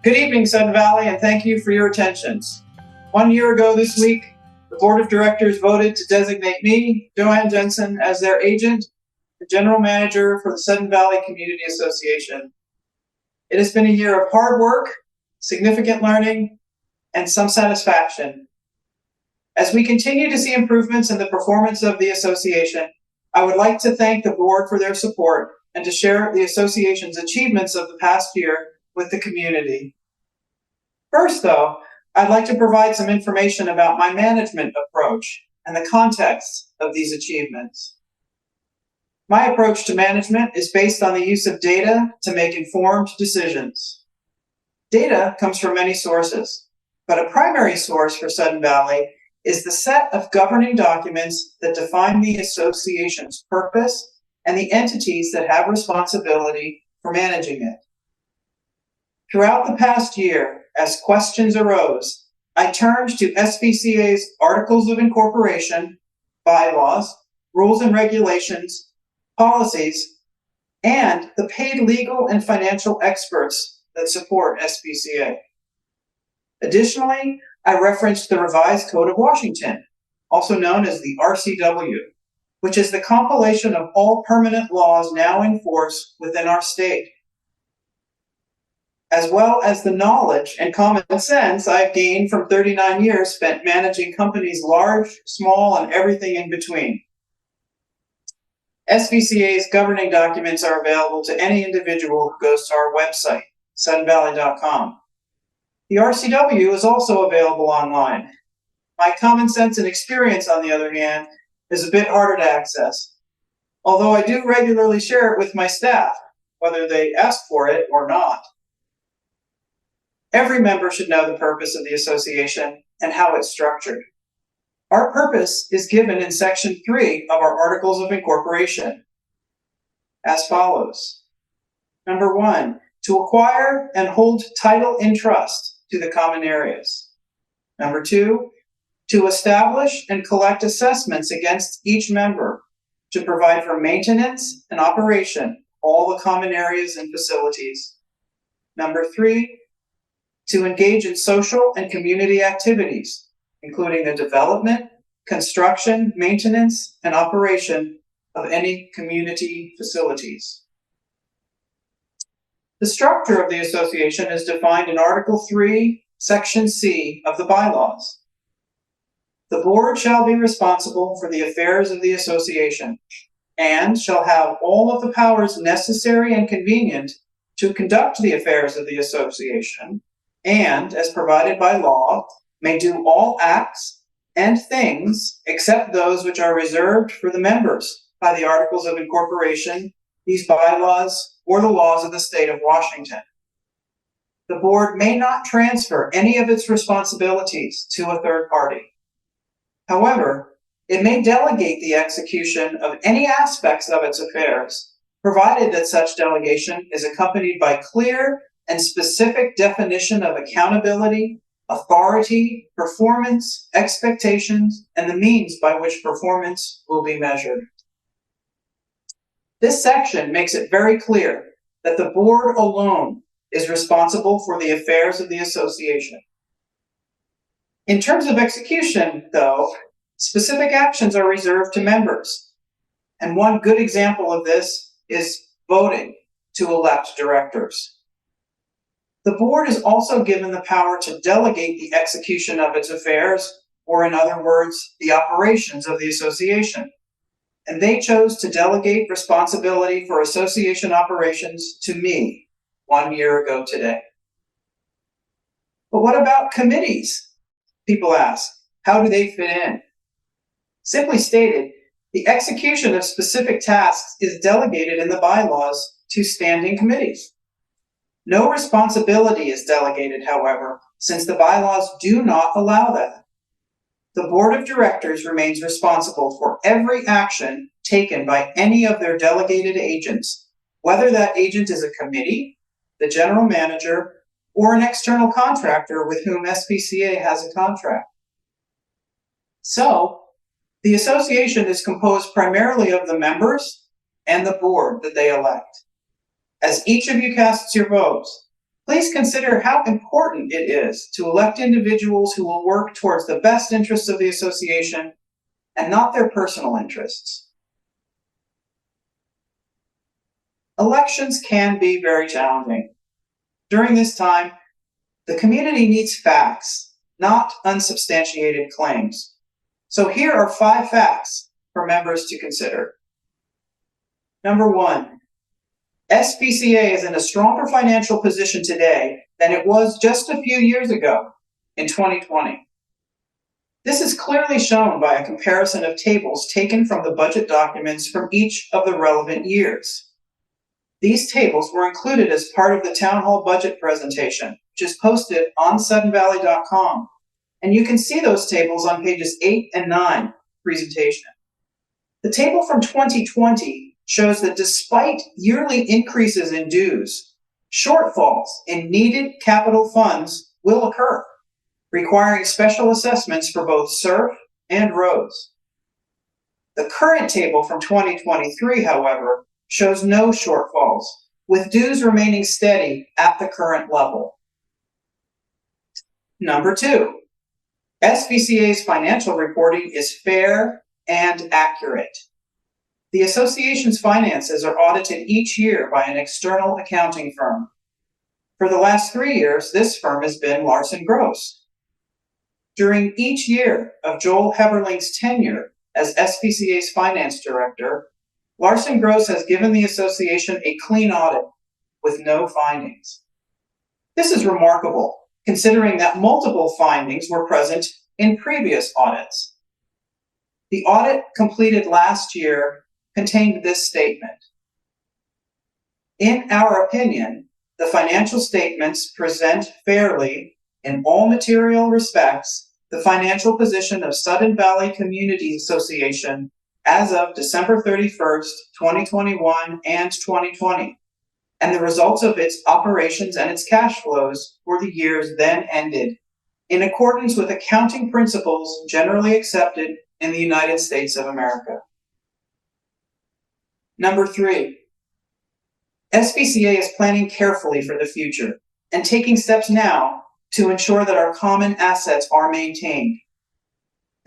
Good evening, Sun Valley, and thank you for your attentions. 1 year ago this week, the Board of Directors voted to designate me, Joanne Jensen, as their agent, the General Manager for the Sun Valley Community Association. It has been a year of hard work, significant learning, and some satisfaction. As we continue to see improvements in the performance of the association, I would like to thank the board for their support and to share the association's achievements of the past year with the community. First, though, I'd like to provide some information about my management approach and the context of these achievements. My approach to management is based on the use of data to make informed decisions. Data comes from many sources, but a primary source for Sun Valley is the set of governing documents that define the association's purpose and the entities that have responsibility for managing it. Throughout the past year, as questions arose, I turned to SVCA's Articles of Incorporation, bylaws, rules and regulations, policies, and the paid legal and financial experts that support SVCA. Additionally, I referenced the Revised Code of Washington, also known as the RCW, which is the compilation of all permanent laws now in force within our state, as well as the knowledge and common sense I've gained from 39 years spent managing companies large, small, and everything in between. SVCA's governing documents are available to any individual who goes to our website, sunvalley.com. The RCW is also available online. My common sense and experience, on the other hand, is a bit harder to access, although I do regularly share it with my staff, whether they ask for it or not. Every member should know the purpose of the association and how it's structured. Our purpose is given in Section 3 of our Articles of Incorporation as follows. Number 1, to acquire and hold title in trust to the common areas. Number 2, to establish and collect assessments against each member to provide for maintenance and operation of all the common areas and facilities. Number 3, to engage in social and community activities, including the development, construction, maintenance, and operation of any community facilities. The structure of the association is defined in Article 3, Section C of the bylaws. The board shall be responsible for the affairs of the association and shall have all of the powers necessary and convenient to conduct the affairs of the association and, as provided by law, may do all acts and things except those which are reserved for the members by the Articles of Incorporation, these bylaws, or the laws of the state of Washington. The board may not transfer any of its responsibilities to a third party. However, it may delegate the execution of any aspects of its affairs, provided that such delegation is accompanied by clear and specific definition of accountability, authority, performance, expectations, and the means by which performance will be measured. This section makes it very clear that the board alone is responsible for the affairs of the association. In terms of execution, though, specific actions are reserved to members. And one good example of this is voting to elect directors. The board is also given the power to delegate the execution of its affairs, or in other words, the operations of the association. And they chose to delegate responsibility for association operations to me 1 year ago today. But what about committees? People ask, how do they fit in? Simply stated, the execution of specific tasks is delegated in the bylaws to standing committees. No responsibility is delegated, however, since the bylaws do not allow that. The board of directors remains responsible for every action taken by any of their delegated agents, whether that agent is a committee, the general manager, or an external contractor with whom SVCA has a contract. So, the association is composed primarily of the members and the board that they elect. As each of you casts your votes, Please consider how important it is to elect individuals who will work towards the best interests of the association and not their personal interests. Elections can be very challenging. During this time, the community needs facts, not unsubstantiated claims. So here are 5 facts for members to consider. Number 1, SVCA is in a stronger financial position today than it was just a few years ago in 2020. This is clearly shown by a comparison of tables taken from the budget documents from each of the relevant years. These tables were included as part of the Town Hall budget presentation, which is posted on SuddenValley.com, and you can see those tables on pages 8 and 9 presentation. The table from 2020 shows that despite yearly increases in dues, shortfalls in needed capital funds will occur, requiring special assessments for both SURF and roads. The current table from 2023, however, shows no shortfalls, with dues remaining steady at the current level. Number 2, SVCA's financial reporting is fair and accurate. The association's finances are audited each year by an external accounting firm. For the last 3 years, this firm has been Larson Gross. During each year of Joel Heberling's tenure as SVCA's finance director, Larson Gross has given the association a clean audit with no findings. This is remarkable, considering that multiple findings were present in previous audits. The audit completed last year contained this statement. In our opinion, the financial statements present fairly, in all material respects, the financial position of Sudden Valley Community Association as of December 31st, 2021 and 2020, and the results of its operations and its cash flows for the years then ended, in accordance with accounting principles generally accepted in the United States of America. Number 3, SVCA is planning carefully for the future and taking steps now to ensure that our common assets are maintained.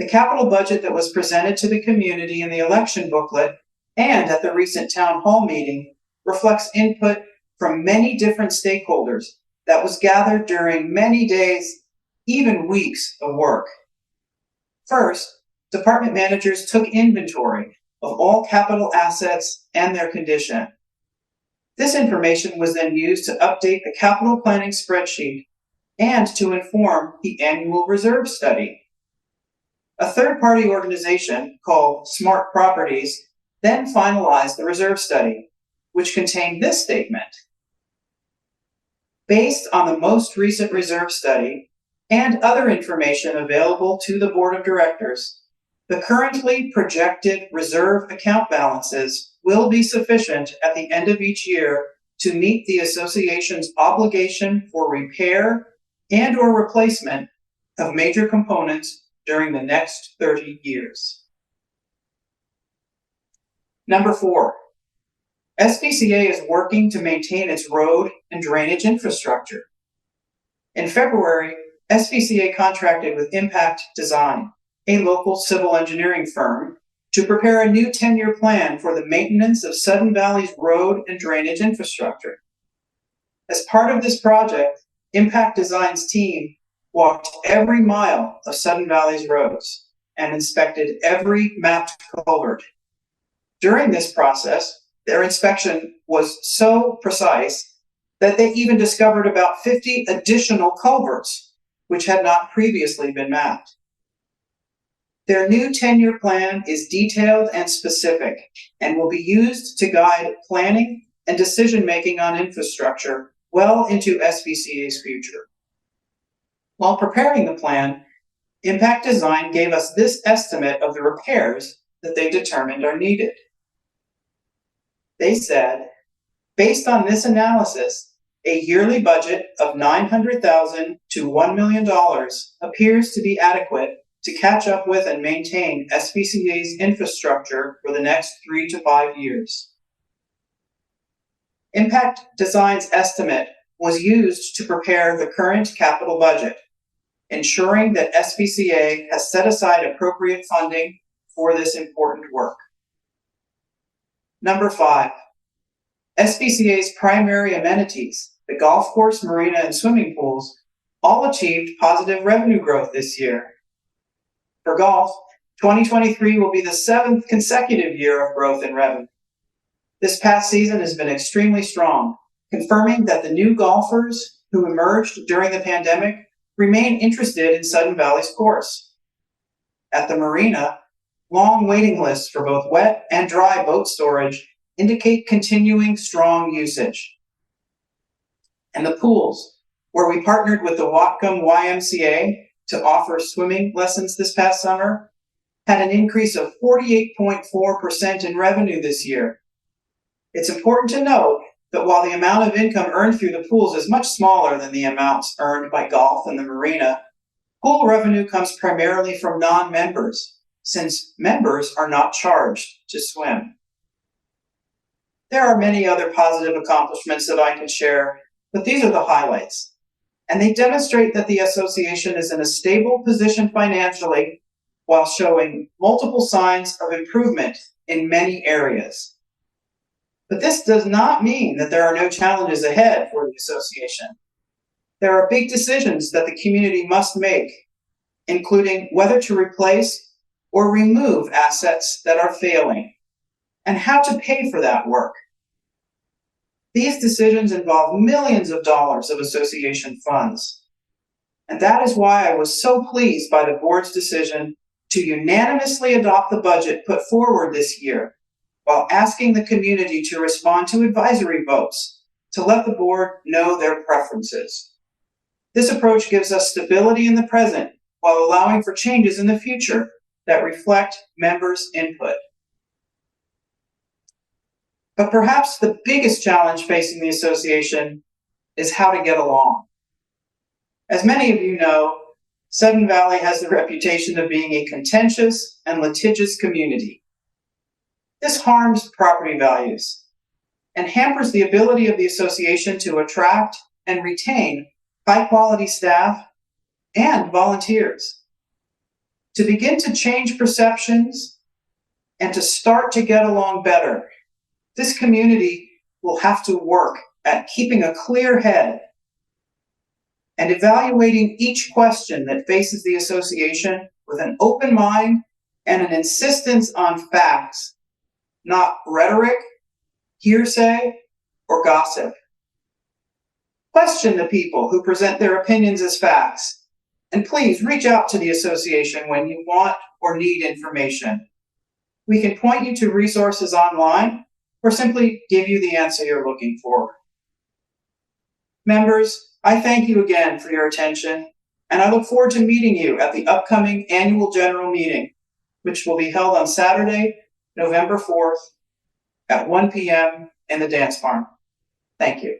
The capital budget that was presented to the community in the election booklet and at the recent town hall meeting reflects input from many different stakeholders that was gathered during many days, even weeks of work. First, department managers took inventory of all capital assets and their condition. This information was then used to update the capital planning spreadsheet and to inform the annual reserve study. A third-party organization called Smart Properties then finalized the reserve study, which contained this statement. Based on the most recent reserve study and other information available to the Board of Directors, the currently projected reserve account balances will be sufficient at the end of each year to meet the association's obligation for repair and/or replacement of major components during the next 30 years. Number 4, SVCA is working to maintain its road and drainage infrastructure. In February, SVCA contracted with Impact Design, a local civil engineering firm, to prepare a new 10-year plan for the maintenance of Sudden Valley's road and drainage infrastructure. As part of this project, Impact Design's team walked every mile of Sudden Valley's roads and inspected every mapped culvert. During this process, their inspection was so precise that they even discovered about 50 additional culverts, which had not previously been mapped. Their new 10-year plan is detailed and specific and will be used to guide planning and decision-making on infrastructure well into SVCA's future. While preparing the plan, Impact Design gave us this estimate of the repairs that they determined are needed. They said, based on this analysis, a yearly budget of $900,000 to $1 million appears to be adequate to catch up with and maintain SVCA's infrastructure for the next 3 to 5 years. Impact Design's estimate was used to prepare the current capital budget, ensuring that SVCA has set aside appropriate funding for this important work. Number 5, SVCA's primary amenities, the golf course, marina, and swimming pools, all achieved positive revenue growth this year. For golf, 2023 will be the 7th consecutive year of growth in revenue. This past season has been extremely strong, confirming that the new golfers who emerged during the pandemic remain interested in Sudden Valley's course. At the marina, long waiting lists for both wet and dry boat storage indicate continuing strong usage. And the pools, where we partnered with the Whatcom YMCA to offer swimming lessons this past summer, had an increase of 48.4% in revenue this year. It's important to note that while the amount of income earned through the pools is much smaller than the amounts earned by golf and the marina, pool revenue comes primarily from non-members, since members are not charged to swim. There are many other positive accomplishments that I can share, but these are the highlights. And they demonstrate that the association is in a stable position financially while showing multiple signs of improvement in many areas. But this does not mean that there are no challenges ahead for the association. There are big decisions that the community must make, including whether to replace or remove assets that are failing, and how to pay for that work. These decisions involve millions of dollars of association funds. And that is why I was so pleased by the board's decision to unanimously adopt the budget put forward this year, while asking the community to respond to advisory votes to let the board know their preferences. This approach gives us stability in the present while allowing for changes in the future that reflect members' input. But perhaps the biggest challenge facing the association is how to get along. As many of you know, Sudden Valley has the reputation of being a contentious and litigious community. This harms property values and hampers the ability of the association to attract and retain high-quality staff and volunteers. To begin to change perceptions and to start to get along better, this community will have to work at keeping a clear head and evaluating each question that faces the association with an open mind and an insistence on facts, not rhetoric, hearsay, or gossip. Question the people who present their opinions as facts, and please reach out to the association when you want or need information. We can point you to resources online or simply give you the answer you're looking for. Members, I thank you again for your attention, and I look forward to meeting you at the upcoming annual general meeting, which will be held on Saturday, November 4th at 1 p.m. in the dance barn. Thank you.